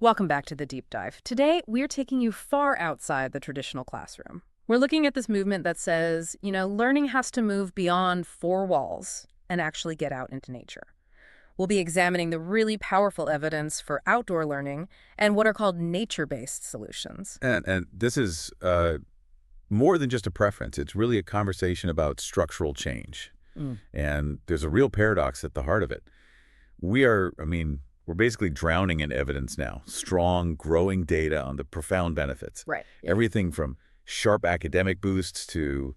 Welcome back to the deep dive. Today, we're taking you far outside the traditional classroom. We're looking at this movement that says, learning has to move beyond four walls and actually get out into nature. We'll be examining the really powerful evidence for outdoor learning and what are called nature-based solutions. And this is more than just a preference. It's really a conversation about structural change. And there's a real paradox at the heart of it. We're basically drowning in evidence now. Strong, growing data on the profound benefits. Right. Everything from sharp academic boosts to,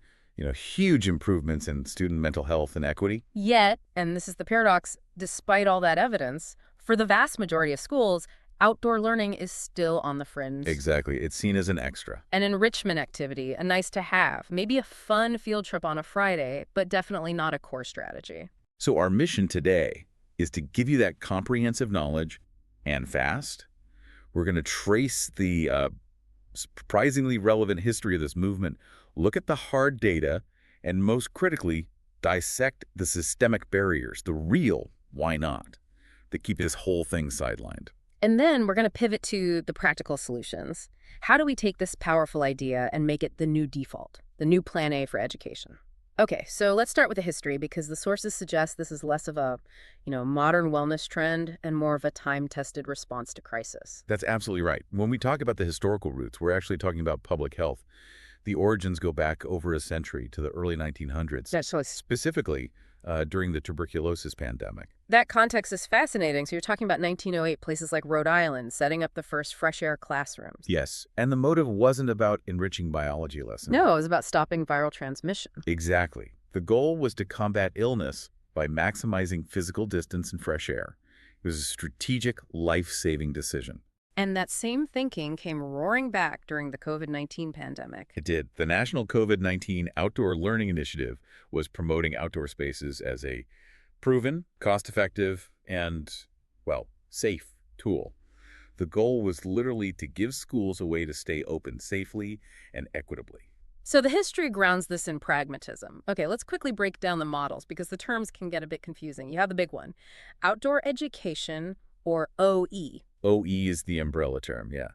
huge improvements in student mental health and equity. Yet, and this is the paradox, despite all that evidence, for the vast majority of schools, outdoor learning is still on the fringe. Exactly. It's seen as an extra. An enrichment activity, a nice to have, maybe a fun field trip on a Friday, but definitely not a core strategy. So our mission today is to give you that comprehensive knowledge and fast. We're going to trace the surprisingly relevant history of this movement, look at the hard data, and most critically, dissect the systemic barriers, the real why not, that keep this whole thing sidelined. And then we're going to pivot to the practical solutions. How do we take this powerful idea and make it the new default, the new plan A for education? Okay, so let's start with the history because the sources suggest this is less of a, modern wellness trend and more of a time-tested response to crisis. That's absolutely right. When we talk about the historical roots, we're actually talking about public health. The origins go back over a century to the early 1900s, specifically during the tuberculosis pandemic. That context is fascinating. So you're talking about 1908, places like Rhode Island, setting up the first fresh air classrooms. Yes, and the motive wasn't about enriching biology lessons. No, it was about stopping viral transmission. Exactly. The goal was to combat illness by maximizing physical distance and fresh air. It was a strategic, life-saving decision. And that same thinking came roaring back during the COVID-19 pandemic. It did. The National COVID-19 Outdoor Learning Initiative was promoting outdoor spaces as a proven, cost-effective, and, safe tool. The goal was literally to give schools a way to stay open safely and equitably. So the history grounds this in pragmatism. Okay, let's quickly break down the models because the terms can get a bit confusing. You have the big one, outdoor education, or OE. OE is the umbrella term, yeah.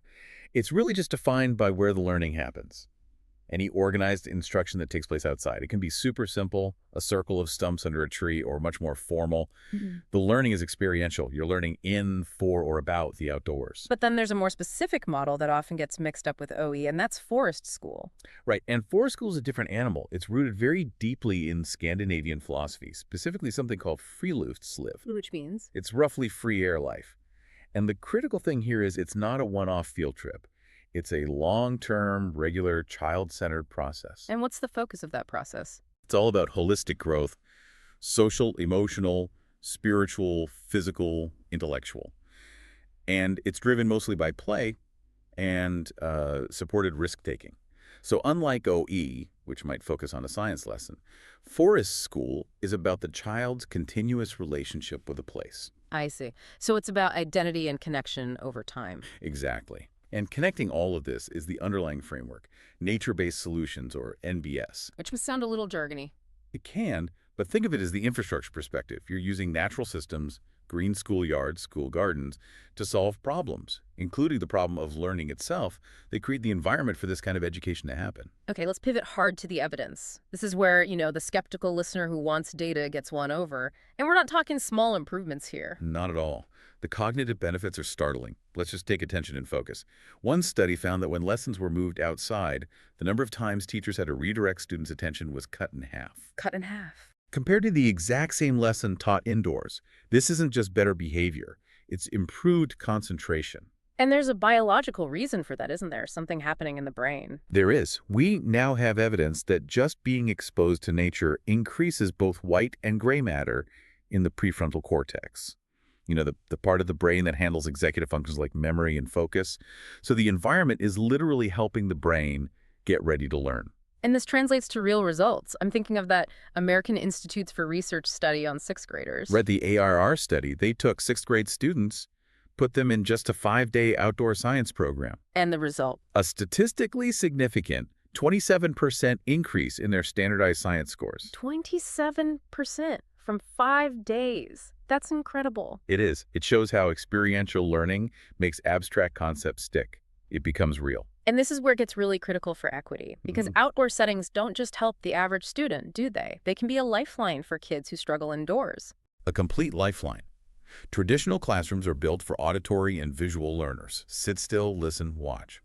It's really just defined by where the learning happens. Any organized instruction that takes place outside. It can be super simple, a circle of stumps under a tree, or much more formal. The learning is experiential. You're learning in, for, or about the outdoors. But then there's a more specific model that often gets mixed up with OE, and that's forest school. Right, and forest school is a different animal. It's rooted very deeply in Scandinavian philosophy, specifically something called friluftsliv. Which means? It's roughly free air life. And the critical thing here is it's not a one-off field trip. It's a long-term, regular, child-centered process. And what's the focus of that process? It's all about holistic growth, social, emotional, spiritual, physical, intellectual. And it's driven mostly by play and supported risk-taking. So unlike OE, which might focus on a science lesson, forest school is about the child's continuous relationship with a place. I see. So it's about identity and connection over time. Exactly. And connecting all of this is the underlying framework, nature-based solutions, or NBS. Which must sound a little jargony. It can, but think of it as the infrastructure perspective. You're using natural systems, green schoolyards, school gardens, to solve problems, including the problem of learning itself. They create the environment for this kind of education to happen. Okay, let's pivot hard to the evidence. This is where, the skeptical listener who wants data gets won over. And we're not talking small improvements here. Not at all. The cognitive benefits are startling. Let's just take attention and focus. One study found that when lessons were moved outside, the number of times teachers had to redirect students' attention was cut in half. Cut in half. Compared to the exact same lesson taught indoors, this isn't just better behavior. It's improved concentration. And there's a biological reason for that, isn't there? Something happening in the brain. There is. We now have evidence that just being exposed to nature increases both white and gray matter in the prefrontal cortex. The part of the brain that handles executive functions like memory and focus. So the environment is literally helping the brain get ready to learn. And this translates to real results. I'm thinking of that American Institutes for Research study on sixth graders. Read the ARR study. They took sixth grade students, put them in just a 5-day outdoor science program. And the result? A statistically significant 27% increase in their standardized science scores. 27% from 5 days. That's incredible. It is. It shows how experiential learning makes abstract concepts stick. It becomes real. And this is where it gets really critical for equity, because Mhm. outdoor settings don't just help the average student, do they? They can be a lifeline for kids who struggle indoors. A complete lifeline. Traditional classrooms are built for auditory and visual learners. Sit still, listen, watch.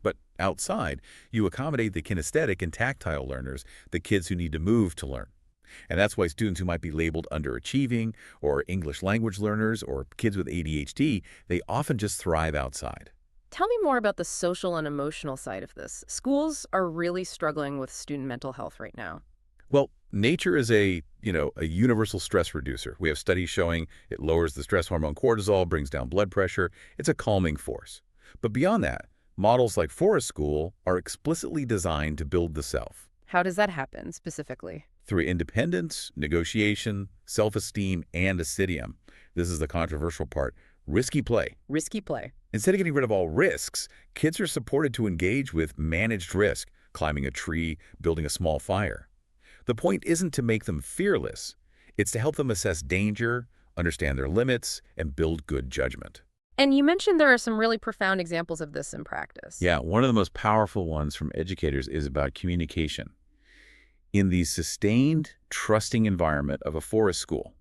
But outside, you accommodate the kinesthetic and tactile learners, the kids who need to move to learn. And that's why students who might be labeled underachieving or English language learners or kids with ADHD, they often just thrive outside. Tell me more about the social and emotional side of this. Schools are really struggling with student mental health right now. Well, nature is a universal stress reducer. We have studies showing it lowers the stress hormone cortisol, brings down blood pressure. It's a calming force. But beyond that, models like Forest School are explicitly designed to build the self How does that happen specifically? through independence, negotiation, self-esteem, and assidium. This is the controversial part. Risky play. Risky play. Instead of getting rid of all risks, kids are supported to engage with managed risk, climbing a tree, building a small fire. The point isn't to make them fearless. It's to help them assess danger, understand their limits, and build good judgment. And you mentioned there are some really profound examples of this in practice. Yeah, one of the most powerful ones from educators is about communication. In the sustained, trusting environment of a forest school,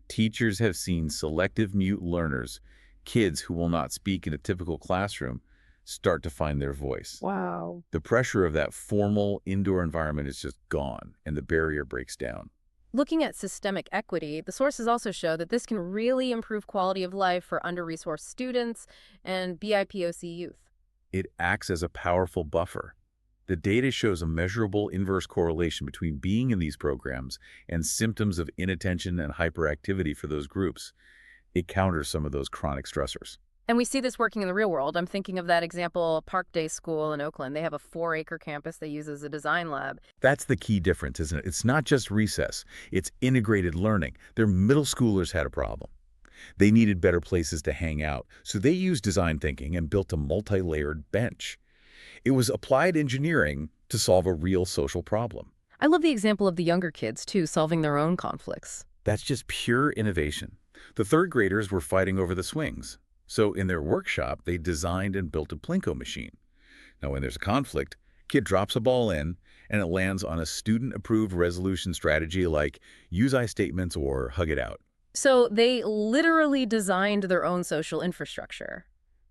teachers have seen selective mute learners, kids who will not speak in a typical classroom, start to find their voice. Wow. The pressure of that formal indoor environment is just gone, and the barrier breaks down. Looking at systemic equity, the sources also show that this can really improve quality of life for under-resourced students and BIPOC youth. It acts as a powerful buffer. The data shows a measurable inverse correlation between being in these programs and symptoms of inattention and hyperactivity for those groups. It counters some of those chronic stressors. And we see this working in the real world. I'm thinking of that example, Park Day School in Oakland. They have a 4-acre campus they use as a design lab. That's the key difference, isn't it? It's not just recess. It's integrated learning. Their middle schoolers had a problem. They needed better places to hang out, so they used design thinking and built a multi-layered bench. It was applied engineering to solve a real social problem. I love the example of the younger kids, too, solving their own conflicts. That's just pure innovation. The third graders were fighting over the swings. So in their workshop, they designed and built a Plinko machine. Now, when there's a conflict, kid drops a ball in, and it lands on a student-approved resolution strategy like use I statements or hug it out. So they literally designed their own social infrastructure.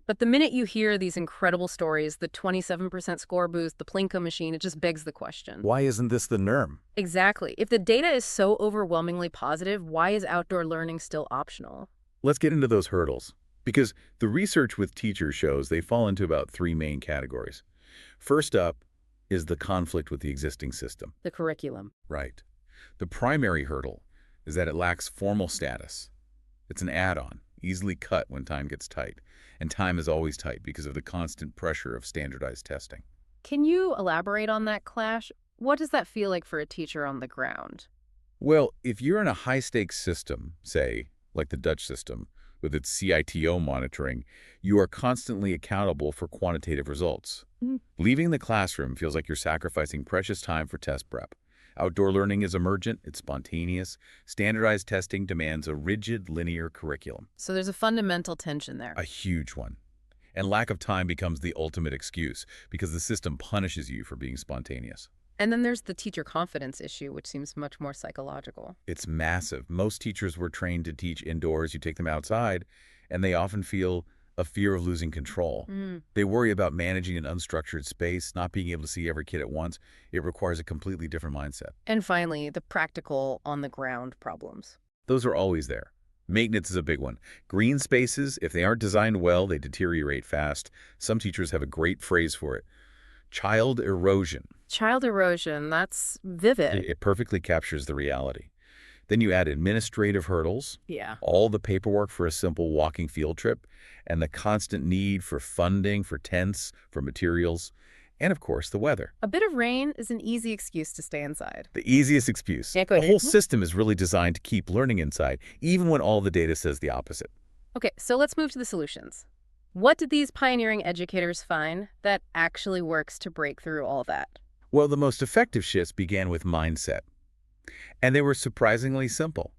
But the minute you hear these incredible stories, the 27% score boost, the Plinko machine, it just begs the question. Why isn't this the norm? Exactly. If the data is so overwhelmingly positive, why is outdoor learning still optional? Let's get into those hurdles. Because the research with teachers shows they fall into about 3 main categories. First up is the conflict with the existing system. The curriculum. Right. The primary hurdle is that it lacks formal status. It's an add-on, easily cut when time gets tight. And time is always tight because of the constant pressure of standardized testing. Can you elaborate on that clash? What does that feel like for a teacher on the ground? Well, if you're in a high-stakes system, say, like the Dutch system, with its CITO monitoring, you are constantly accountable for quantitative results. Leaving the classroom feels like you're sacrificing precious time for test prep. Outdoor learning is emergent, it's spontaneous. Standardized testing demands a rigid, linear curriculum. So there's a fundamental tension there. A huge one. And lack of time becomes the ultimate excuse because the system punishes you for being spontaneous. And then there's the teacher confidence issue, which seems much more psychological. It's massive. Most teachers were trained to teach indoors. You take them outside, and they often feel a fear of losing control. They worry about managing an unstructured space, not being able to see every kid at once. It requires a completely different mindset. And finally, the practical on-the-ground problems. Those are always there. Maintenance is a big one. Green spaces, if they aren't designed well, they deteriorate fast. Some teachers have a great phrase for it. Child erosion. Child erosion, that's vivid. It perfectly captures the reality. Then you add administrative hurdles, Yeah. all the paperwork for a simple walking field trip, and the constant need for funding, for tents, for materials, and of course, the weather. A bit of rain is an easy excuse to stay inside. The easiest excuse. Yeah, go The ahead. whole system is really designed to keep learning inside, even when all the data says the opposite. Okay, so let's move to the solutions. What did these pioneering educators find that actually works to break through all that? Well, the most effective shifts began with mindset. And they were surprisingly simple.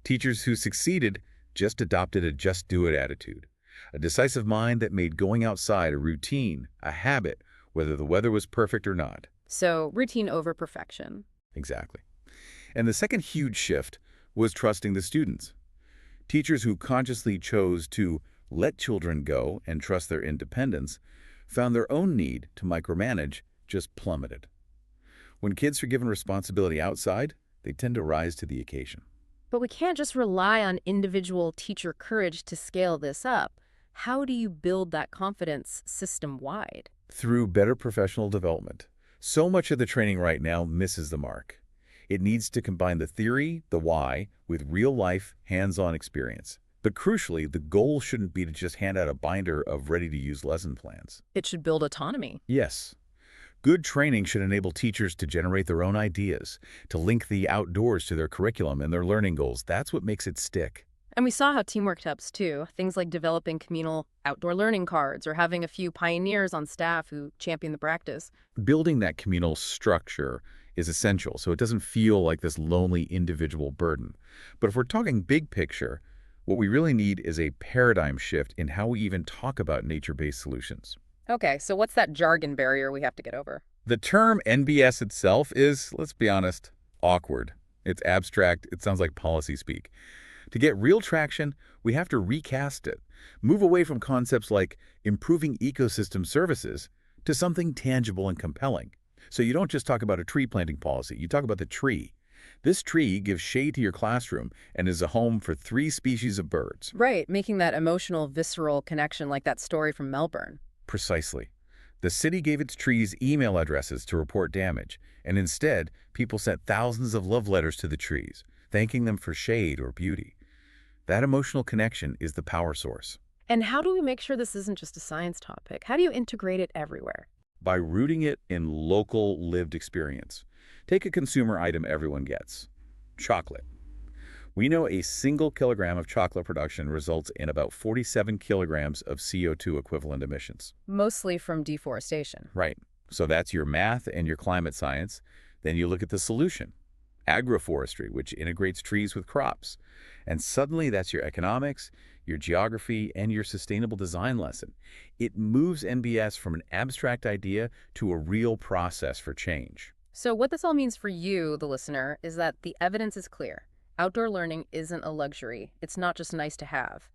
Teachers who succeeded just adopted a just-do-it attitude, a decisive mind that made going outside a routine, a habit, whether the weather was perfect or not. So routine over perfection. Exactly. And the second huge shift was trusting the students. Teachers who consciously chose to let children go and trust their independence found their own need to micromanage just plummeted. When kids are given responsibility outside, they tend to rise to the occasion. But we can't just rely on individual teacher courage to scale this up. How do you build that confidence system-wide? Through better professional development. So much of the training right now misses the mark. It needs to combine the theory, the why, with real-life, hands-on experience. But crucially, the goal shouldn't be to just hand out a binder of ready-to-use lesson plans. It should build autonomy. Yes. Good training should enable teachers to generate their own ideas, to link the outdoors to their curriculum and their learning goals. That's what makes it stick. And we saw how teamwork helps too. Things like developing communal outdoor learning cards or having a few pioneers on staff who champion the practice. Building that communal structure is essential so it doesn't feel like this lonely individual burden. But if we're talking big picture, what we really need is a paradigm shift in how we even talk about nature-based solutions. Okay, so what's that jargon barrier we have to get over? The term NBS itself is, let's be honest, awkward. It's abstract. It sounds like policy speak. To get real traction, we have to recast it, move away from concepts like improving ecosystem services to something tangible and compelling. So you don't just talk about a tree planting policy, you talk about the tree. This tree gives shade to your classroom and is a home for 3 species of birds. Right, making that emotional, visceral connection like that story from Melbourne. Precisely. The city gave its trees email addresses to report damage, and instead, people sent thousands of love letters to the trees, thanking them for shade or beauty. That emotional connection is the power source. And how do we make sure this isn't just a science topic? How do you integrate it everywhere? By rooting it in local lived experience. Take a consumer item everyone gets. Chocolate. We know a single kilogram of chocolate production results in about 47 kilograms of CO2 equivalent emissions. Mostly from deforestation. Right. So that's your math and your climate science. Then you look at the solution. Agroforestry, which integrates trees with crops. And suddenly that's your economics, your geography, and your sustainable design lesson. It moves NBS from an abstract idea to a real process for change. So what this all means for you, the listener, is that the evidence is clear. Outdoor learning isn't a luxury. It's not just nice to have.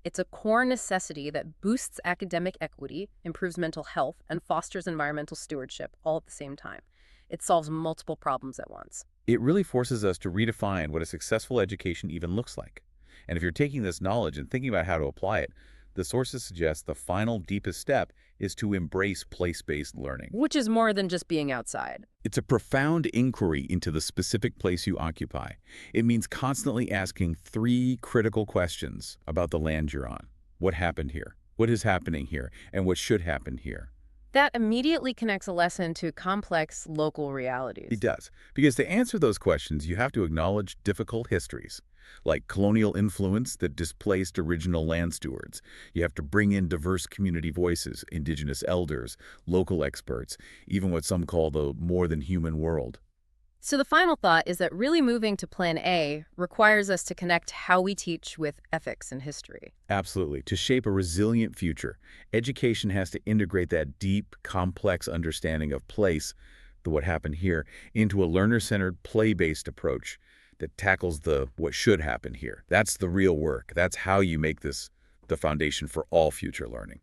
It's a core necessity that boosts academic equity, improves mental health, and fosters environmental stewardship all at the same time. It solves multiple problems at once. It really forces us to redefine what a successful education even looks like. And if you're taking this knowledge and thinking about how to apply it, the sources suggest the final, deepest step is to embrace place-based learning. Which is more than just being outside. It's a profound inquiry into the specific place you occupy. It means constantly asking 3 critical questions about the land you're on. What happened here? What is happening here? And what should happen here? That immediately connects a lesson to complex local realities. It does. Because to answer those questions, you have to acknowledge difficult histories, like colonial influence that displaced original land stewards. You have to bring in diverse community voices, indigenous elders, local experts, even what some call the more than human world. So the final thought is that really moving to Plan A requires us to connect how we teach with ethics and history. Absolutely. To shape a resilient future, education has to integrate that deep, complex understanding of place, what happened here, into a learner-centered, play-based approach that tackles the what should happen here. That's the real work. That's how you make this the foundation for all future learning.